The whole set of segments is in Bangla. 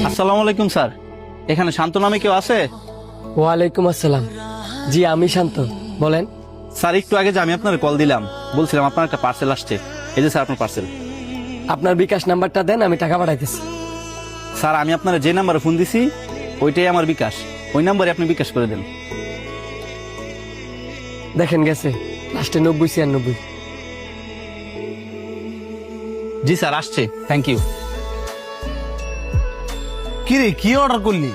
আসসালামু আলাইকুম স্যার, এখানে শান্ত নামে কেউ আছে? ওয়ালাইকুম আসসালাম। জি আমি শান্ত, বলেন। স্যার একটু আগে যে আমি আপনার কল দিলাম, বলছিলাম আপনার একটা পার্সেল আসছে। এই যে স্যার আপনার পার্সেল। আপনার বিকাশ নাম্বারটা দেন, আমি টাকা পাঠাইতেছি। স্যার আমি আপনার যে নাম্বারে ফোন দিছি ওইটাই আমার বিকাশ, ওই নাম্বারে আপনি বিকাশ করে দেন। দেখেন গেছে লাস্টে 90-96। জি স্যার আসছে, থ্যাংক ইউ। কিরে কি অর্ডার করলি?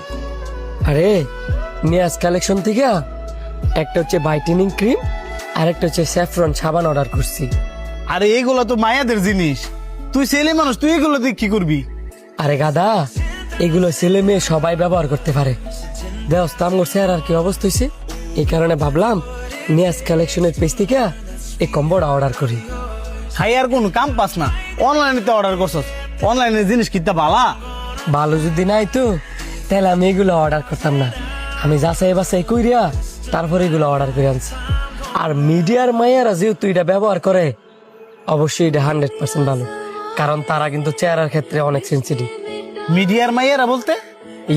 আরে নিয়াজ কালেকশন থেকে একটা হচ্ছে ভাইটেনিং ক্রিম আর একটা হচ্ছে স্যাফরন সাবান অর্ডার করছি। আরে এগুলো তো মায়াদের জিনিস, তুই ছেলে মানুষ, তুই এগুলো দিয়ে কি করবি? আরে গাদা, এগুলো ছেলে মেয়ে সবাই ব্যবহার করতে পারে। ব্যবস্থা আমার স্যার আর কি অবস্থা হয়েছে, এই কারণে ভাবলাম নিয়াজ কালেকশনের পেজ থেকে এই কম্বোটা অর্ডার করি। হাই আর কোন কাম পাস না, অনলাইনে তো অর্ডার করছস। অনলাইনে জিনিস কিনতে ভালা। ভালো যদি নাই তো তাহলে আমি এগুলো অর্ডার করতাম না। আমি যাচাই বাছাই কইরা তারপরে এগুলো অর্ডার করে আনছি। আর মিডিয়ার মায়েরা যেহেতু এটা ব্যবহার করে, অবশ্যই এটা 100% ভালো, কারণ তারা কিন্তু চেহারার ক্ষেত্রে অনেক সেন্সিটিভ। মিডিয়ার মাইয়ারা বলতে?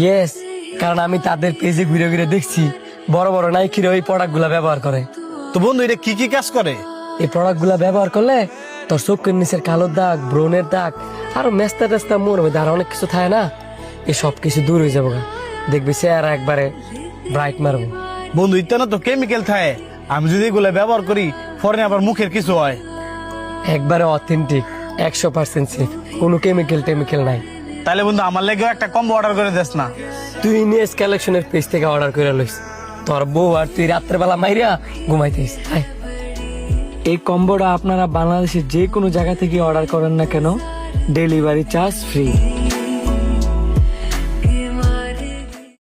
ইয়েস, কারণ আমি তাদের পেজে ঘুরে ঘুরে দেখছি বড় বড় নাইকিরা ওই প্রোডাক্টগুলো ব্যবহার করে। তো বন্ধু এটা কি কি কাজ করে? এই প্রোডাক্টগুলো ব্যবহার করলে তোর চোখের নিচের কালো দাগ, ব্রণের দাগ, আরো মেস্তা টেস্তা মোর মধ্যে আর অনেক কিছু থাকে না, এই সব কিছু দূর হয়ে যাবো। দেখবি চেহারা একবারে ব্রাইট মারবো। বন্ধু ইত্যাদি তো কেমিক্যাল থাকে, আমি যদি এগুলো ব্যবহার করি পরে আবার মুখের কিছু হয়। একবারে অথেন্টিক, 100% সেফ, কোনো কেমিক্যাল নাই। তাহলে বন্ধু আমার লেগেও একটা কম্বো অর্ডার করে দেস না? তুই নিয়েস কালেকশনের পেজ থেকে অর্ডার করে লইস, তোর বউ আর তুই রাত্রেবেলা মাইরা ঘুমাইতিস। এই কম্বোটা আপনারা বাংলাদেশের যে কোনো জায়গা থেকে অর্ডার করেন না কেন, ডেলিভারি চার্জ ফ্রি।